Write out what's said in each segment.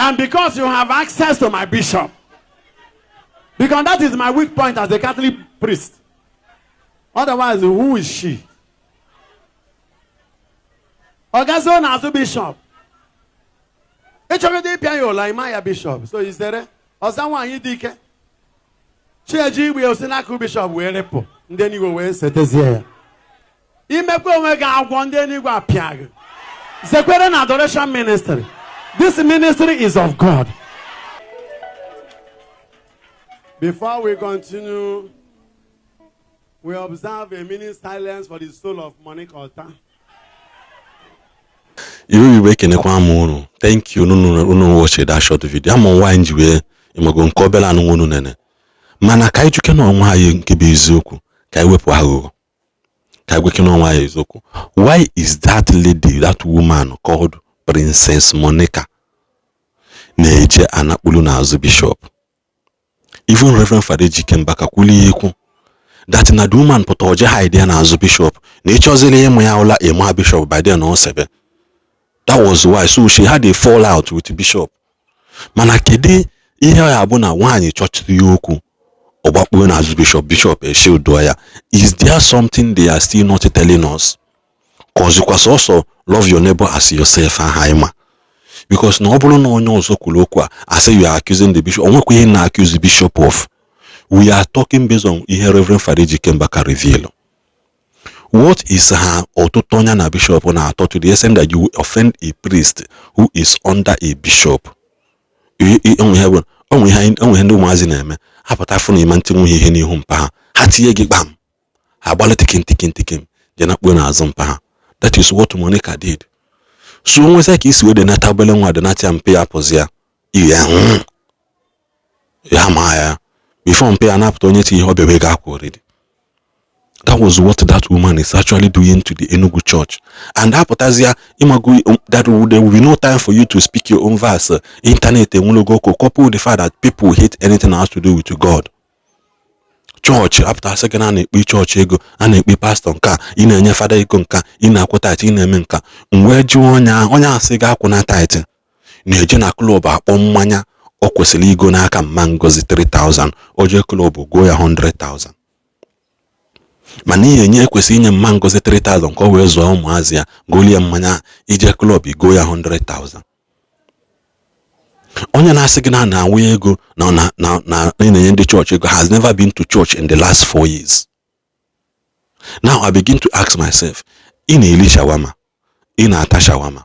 And because you have access to my bishop, because that is my weak point as a Catholic priest. Otherwise, who is she? Ogazo Nazu bishop. Echogede piayo la imaya bishop. So is there? Ozawa yidike. Cheji we osinaku bishop we repo. Ndeni go we setezia. Imekwe wega agwo ndeni go apiag. Sekwere na adoration ministry. This ministry is of God. Before we continue, we observe a minute silence for the soul of Monica Ottah. You wake in a thank you. No, watch that short video. I'm on wine. You are going to cobble and one nene. Mana kai you can on why you can be zoku. Kai wepo hago. Kai we can on why zoku. Why is that lady, that woman called Princess Monica Naija anakulu as bishop? Even Reverend Father Ejike Mbaka kuli yeku. That na the woman put oje hide as bishop. Nature zele moya ola ema bishop by then on sebe. That was why. So she had a fallout with the bishop. Mana kede ihe abuna wanyi church yoku obakwe na bishop doya. Is there something they are still not telling us? Cause you also love your neighbor as yourself and haima. Because no obulu no onyo also kulokwa. I say you are accusing the bishop. Onwe na accuse the bishop of. We are talking based on ihe Reverend Father Ejike Mbaka reveal. What is her autotonia na bishop on her thought to the extent that you offend a priest who is under a bishop? You only have only handle mazineme. Hapatafun imantimu hini humpa. Hati yegi bam. Habala tikim. Jana buena azumpa. That is what Monica did. So when we say kiss with the natabele wa the nati ampe apozia. Yeah. Maya. Before ampe anaptonyeti hobewega already. That was what that woman is actually doing to the Enugu church. And that there will be no time for you to speak your own verse. Internet, couple with the fact that people hate anything that has to do with God. Church, after a second, and a church ego, and a pastor nka, in a father ego nka, in a quota in a menka. Where do you want ya sega kuna tight? Nejena club manya, okwesili go na mangozi 3,000, oje club go 100,000. Mani yenye kwesi inye mangozi 3,000 kwa wezo wa umuazia goli ya mmanya ije club go ya 100,000. Onya na asigina na wego na in the church has never been to church in the last 4 years. Now I begin to ask myself, in ili shawama, in ata shawama.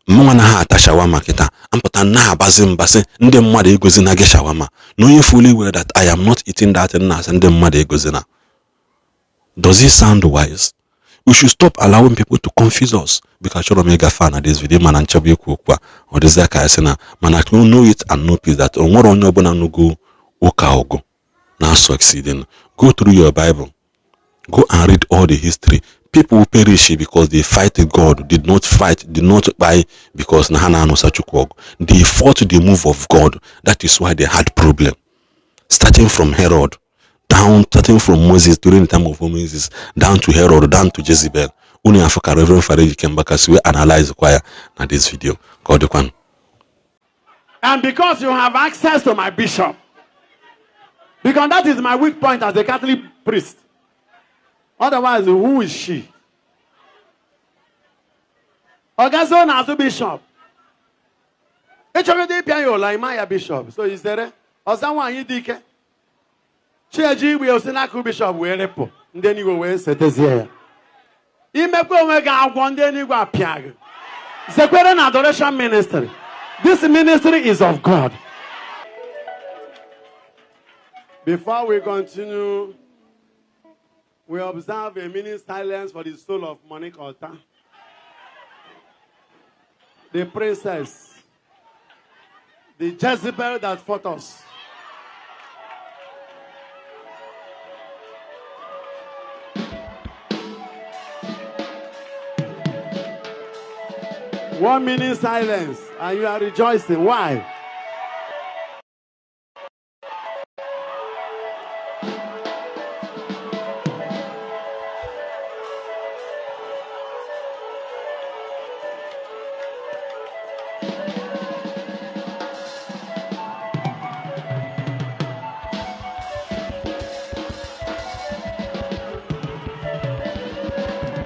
Mwa na ha ata shawama kita, ampata na mbase, nde mwade egozina ge shawama. Knowing fully well that I am not eating that and nde mwade egozina. Does it sound wise? We should stop allowing people to confuse us. Because you're a mega fan of this video, man, and Chabi Kukwa, or this Zaka Sena, man, I can know it and know peace that on what on your bonano go, Okaogo. Now succeeding. Go through your Bible. Go and read all the history. People who perish because they fight God, did not buy because Nahana no Sachukwog. They fought the move of God. That is why they had problem. Starting from Herod. Starting from Moses during the time of Moses, down to Herod, down to Jezebel. Uni Africa Reverend Father Ejike Mbaka, so we analyze choir na this video. God one. And because you have access to my bishop, because that is my weak point as a Catholic priest. Otherwise, who is she? Ogazo Nazu bishop. Echogede piayo la imaya bishop. So is there? Ozawa yidike. Cheji we osinaku bishop we repo. Ndeni go we setezia. Imekwe wega agwo ndeni go apiag. Sekwere na adoration ministry. This ministry is of God. Before we continue, we observe a minute silence for the soul of Monica Ottah, the princess, the Jezebel that fought us. One minute silence, and you are rejoicing. Why?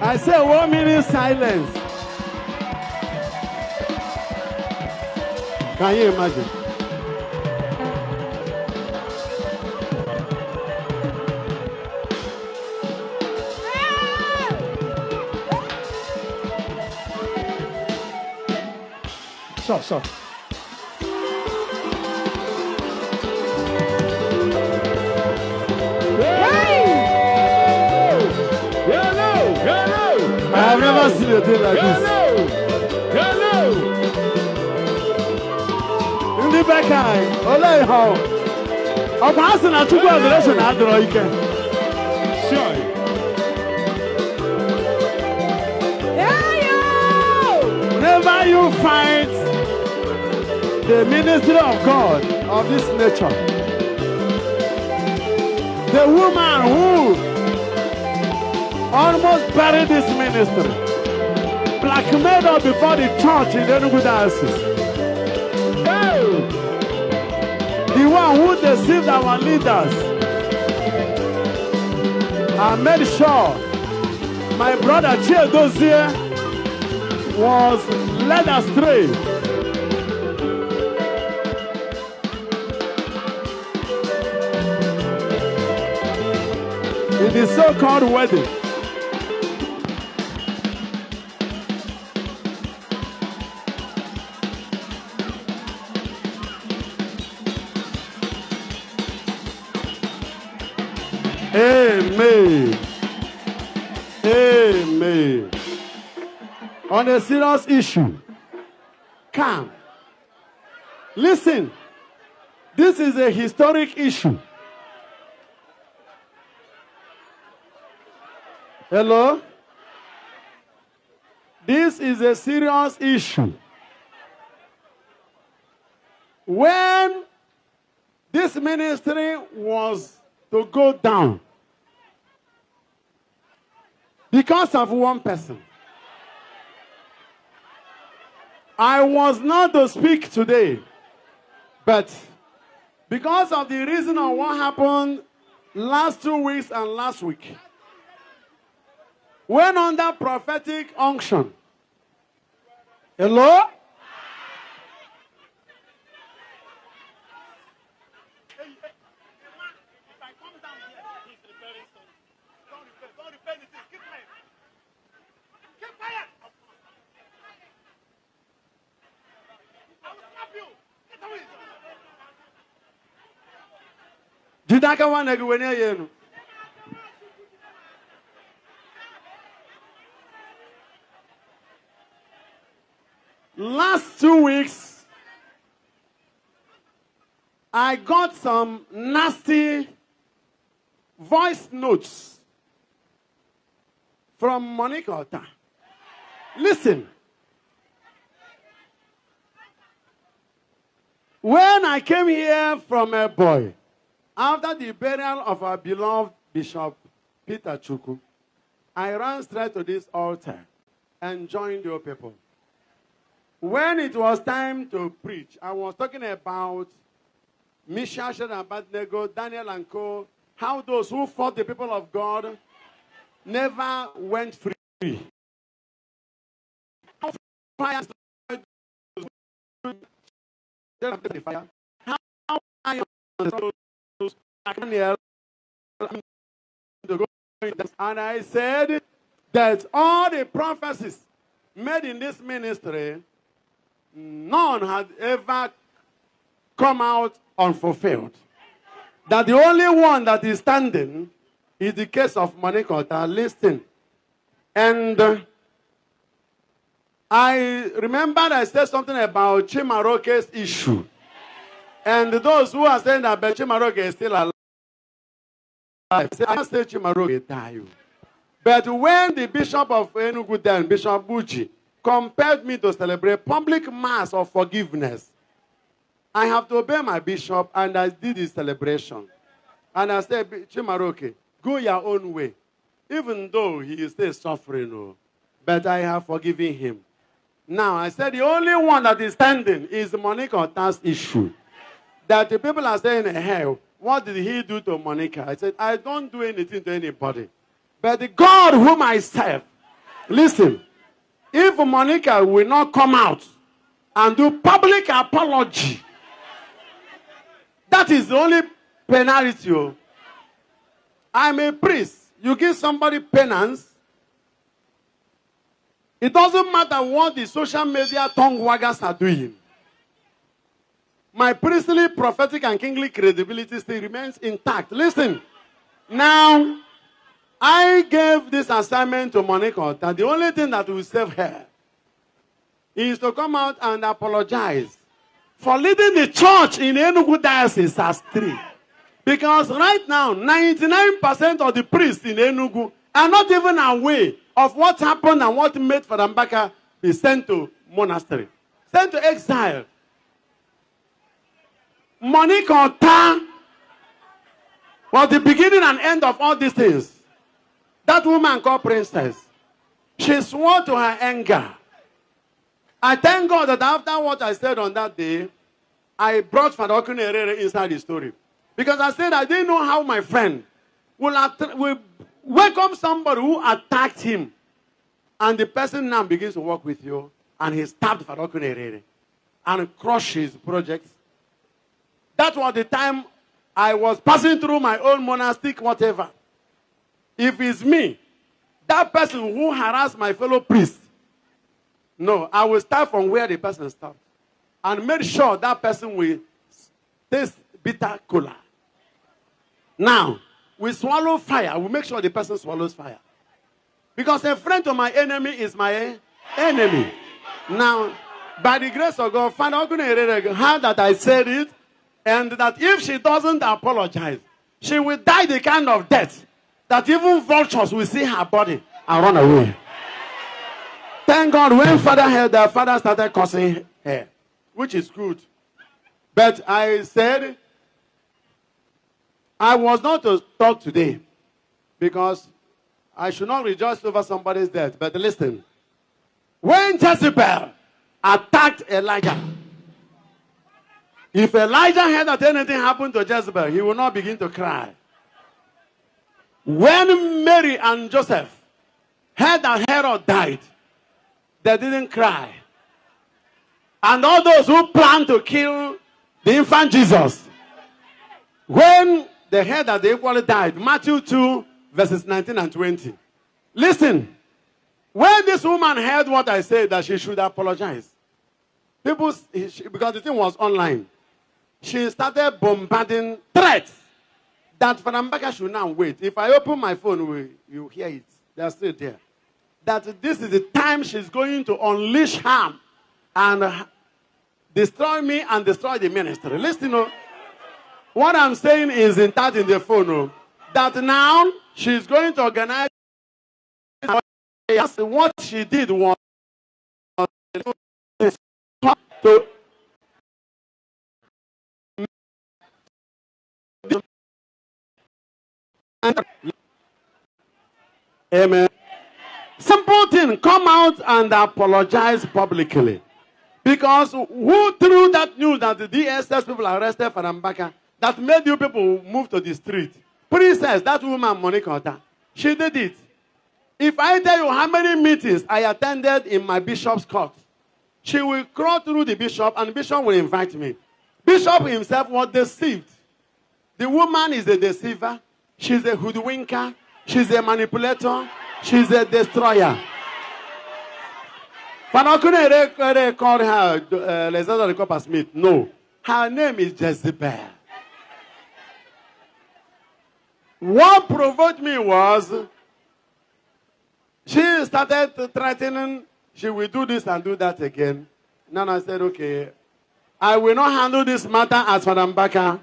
I say 1 minute silence. Can you imagine? Sure. I have never seen a thing like this. Ndị beka anyị, olee ihe ọ? Ọ bụ asị na Chukwu adoration adịrọ ike. Whenever you fight the ministry of God of this nature, the woman who almost buried this ministry, blackmailed her before the church in Enugu diocese. The one who deceived our leaders and made sure my brother Chiedozie was led astray. In the so-called wedding. Amen. Amen. On a serious issue, calm. Listen, this is a historic issue. Hello? This is a serious issue. When this ministry was to go down because of one person, I was not to speak today, but because of the reason of what happened last 2 weeks and last week, when under prophetic unction, hello? Jidaka wana gwenye yenu. Last 2 weeks, I got some nasty voice notes from Monica Ottah. Listen. When I came here from a boy, after the burial of our beloved Bishop Peter Chukwu, I ran straight to this altar and joined your people. When it was time to preach, I was talking about Meshach and Abednego, Daniel and Co., how those who fought the people of God never went free. How and I said that all the prophecies made in this ministry, none had ever come out unfulfilled. That the only one that is standing is the case of Monica Ottah. Listen. And I remember I said something about Chimaroke's issue. And those who are saying that Chimaroke is still alive, I say Chimaroke died. But when the Bishop of Enugu then, Bishop Buchi, compelled me to celebrate public mass of forgiveness, I have to obey my bishop, and I did the celebration. And I said, Chimaroke, go your own way. Even though he is still suffering, but I have forgiven him. Now, I said the only one that is standing is Monica Ottah's issue. That the people are saying, hey, what did he do to Monica? I said, I don't do anything to anybody. But the God whom I serve Listen, if Monica will not come out and do public apology, that is the only penalty. Oh. I'm a priest. You give somebody penance. It doesn't matter what the social media tongue waggers are doing. My priestly, prophetic, and kingly credibility still remains intact. Listen, now, I gave this assignment to Monica Ottah. The only thing that will save her is to come out and apologize for leading the church in Enugu diocese astray. Because right now, 99% of the priests in Enugu are not even aware of what happened and what made Father Mbaka be sent to monastery, sent to exile. Monica Ottah was the beginning and end of all these things. That woman called Princess, she swore to her anger. I thank God that after what I said on that day, I brought Father Okunere inside the story. Because I said I didn't know how my friend will welcome somebody who attacked him. And the person now begins to work with you. And he stabbed Father Okunere and crushed his projects. That was the time I was passing through my own monastic whatever. If it's me, that person who harassed my fellow priest, no, I will start from where the person stopped. And make sure that person will taste bitter cola. Now, we swallow fire. We make sure the person swallows fire. Because a friend of my enemy is my enemy. Now, by the grace of God, Father Okunere heard that I said it, and that if she doesn't apologize, she will die the kind of death that even vultures will see her body and run away. Thank God when Father heard that, Father started cursing her, which is good. But I said, I was not to talk today because I should not rejoice over somebody's death. But listen, when Jezebel attacked Elijah, if Elijah heard that anything happened to Jezebel, he will not begin to cry. When Mary and Joseph heard that Herod died, they didn't cry. And all those who planned to kill the infant Jesus, when they heard that they equally died, Matthew 2, verses 19 and 20. Listen, when this woman heard what I said, that she should apologize, because the thing was online, she started bombarding threats that Father Mbaka should now wait. If I open my phone, you hear it. They are still there. That this is the time she's going to unleash harm and destroy me and destroy the ministry. Listen, what I'm saying is in the phone. That now she's going to organize. What she did was to amen. Simple thing, come out and apologize publicly. Because who threw that news that the DSS people arrested Father Mbaka, that made you people move to the street? Princess, that woman, Monica Ottah, she did it. If I tell you how many meetings I attended in my bishop's court, she will crawl through the bishop and the bishop will invite me. Bishop himself was deceived. The woman is a deceiver. She's a hoodwinker. She's a manipulator. She's a destroyer. Father Okunere called her Alexander the Copper Smith. No. Her name is Jezebel. What provoked me was she started threatening she will do this and do that again. Then I said, okay, I will not handle this matter as Father Mbaka.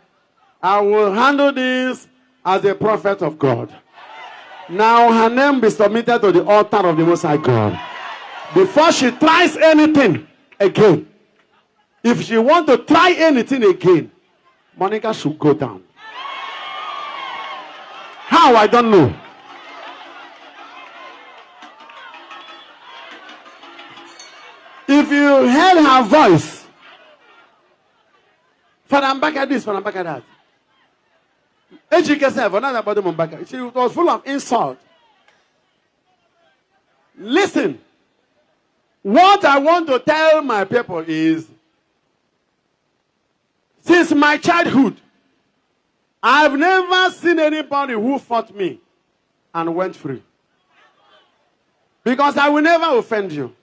I will handle this as a prophet of God. Now her name be submitted to the altar of the Most High God. Before she tries anything again, if she wants to try anything again, Monica should go down. How? I don't know. If you heard her voice, Father Mbaka this, Father Mbaka that. Ejike said, another body Mbaka. She was full of insult. Listen. What I want to tell my people is, since my childhood, I've never seen anybody who fought me and went free. Because I will never offend you.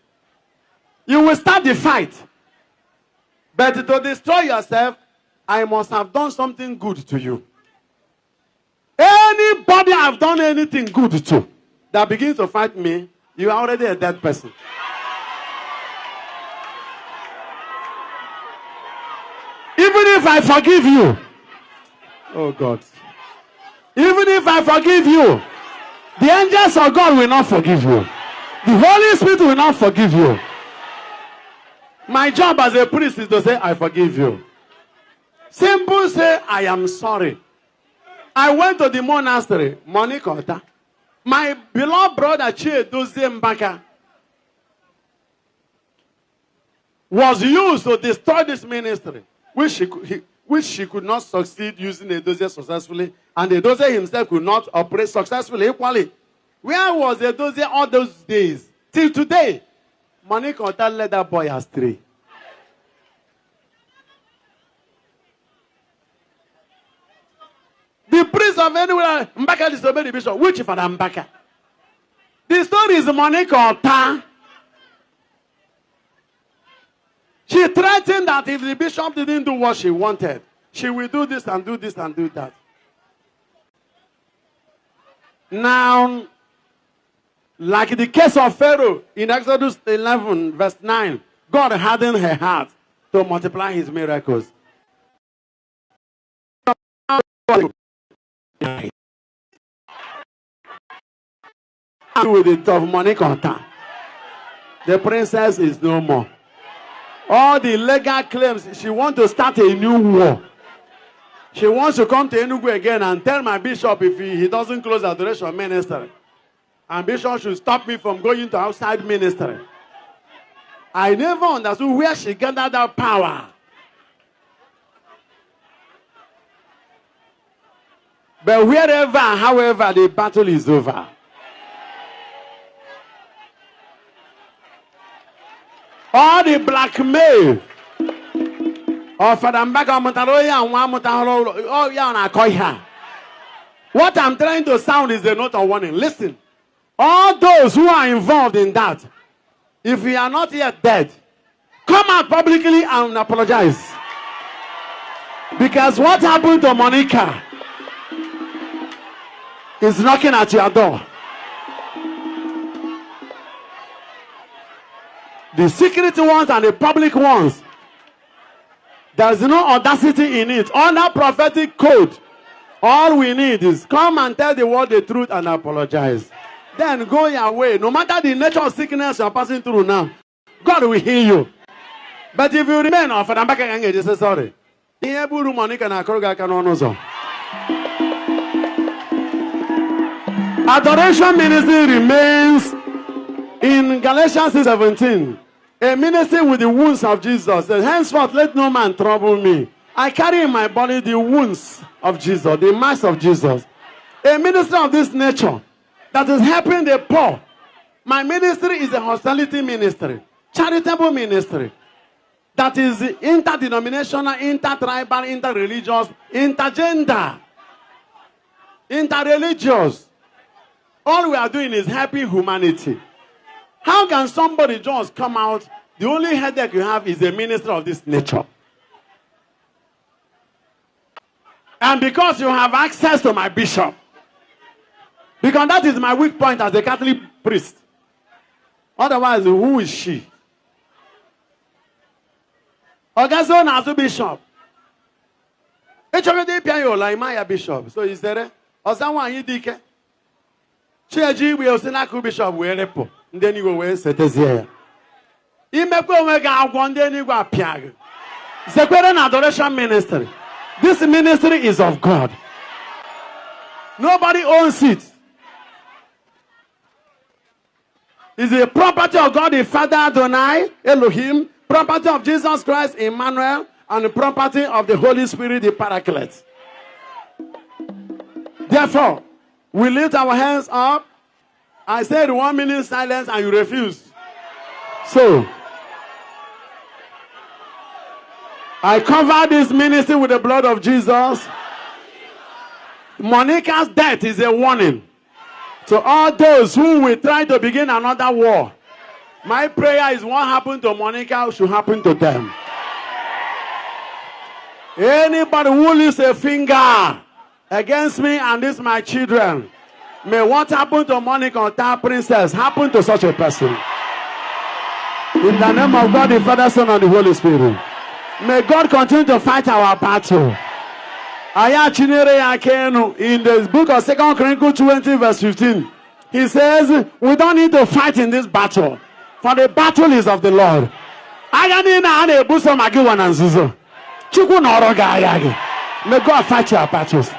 You will start the fight. But to destroy yourself, I must have done something good to you. Anybody I've done anything good to that begins to fight me, you are already a dead person. Even if I forgive you, oh God, even if I forgive you, the angels of God will not forgive you. The Holy Spirit will not forgive you. My job as a priest is to say, I forgive you. Simple say, I am sorry. I went to the monastery, Monica Ottah. My beloved brother, Ejike Mbaka, was used to destroy this ministry, which she could not succeed using Edozie successfully, and Edozie himself could not operate successfully equally. Where was Edozie all those days? Till today, Monica Ottah led that boy astray. The priest of anywhere, Mbaka disobeyed the bishop. Which Father Mbaka? The story is Monica Ottah. She threatened that if the bishop didn't do what she wanted, she will do this and do this and do that. Now, like the case of Pharaoh in Exodus 11, verse 9, God hardened her heart to multiply his miracles. With the top of Monica Ottah, the princess is no more. All the legal claims, she wants to start a new war. She wants to come to Enugu again and tell my bishop if he doesn't close adoration ministry. And bishop should stop me from going to outside ministry. I never understood where she gathered that power. But wherever, however, the battle is over. All the blackmail of Father Mbaka, what I'm trying to sound is a note of warning. Listen, all those who are involved in that, if you are not yet dead, come out publicly and apologize. Because what happened to Monica is knocking at your door. The secret ones and the public ones, there's no audacity in it. Under prophetic code, all we need is come and tell the world the truth and apologize. Then go your way. No matter the nature of sickness you're passing through now, God will heal you. But if you remain off, and I'm back again, just say sorry. Adoration ministry remains in Galatians 6:17. A ministry with the wounds of Jesus. Henceforth, let no man trouble me. I carry in my body the wounds of Jesus, the marks of Jesus. A ministry of this nature that is helping the poor. My ministry is a hospitality ministry, charitable ministry that is interdenominational, intertribal, interreligious, intergender, interreligious. All we are doing is helping humanity. How can somebody just come out? The only headache you have is a minister of this nature. And because you have access to my bishop, because that is my weak point as a Catholic priest. Otherwise, who is she? Ogazon as a bishop. It's already like my bishop. So is there? Or someone you dike? Ejike will send a bishop where repo. Then you go set as here. Imeko wega one then you go piag. Sequeran adoration ministry. This ministry is of God. Nobody owns it. It's the property of God, the Father Adonai, Elohim, property of Jesus Christ, Emmanuel, and the property of the Holy Spirit, the Paraclete. Therefore, we lift our hands up I said 1 minute silence and you refused. So, I cover this ministry with the blood of Jesus. Monica's death is a warning to all those who will try to begin another war. My prayer is what happened to Monica should happen to them. Anybody who lifts a finger against me and this my children, may what happened to Monica Ottah Princess happen to such a person. In the name of God, the Father, Son, and the Holy Spirit. May God continue to fight our battle. In the book of 2 Chronicles 20 verse 15, he says, we don't need to fight in this battle, for the battle is of the Lord. May God fight your battles.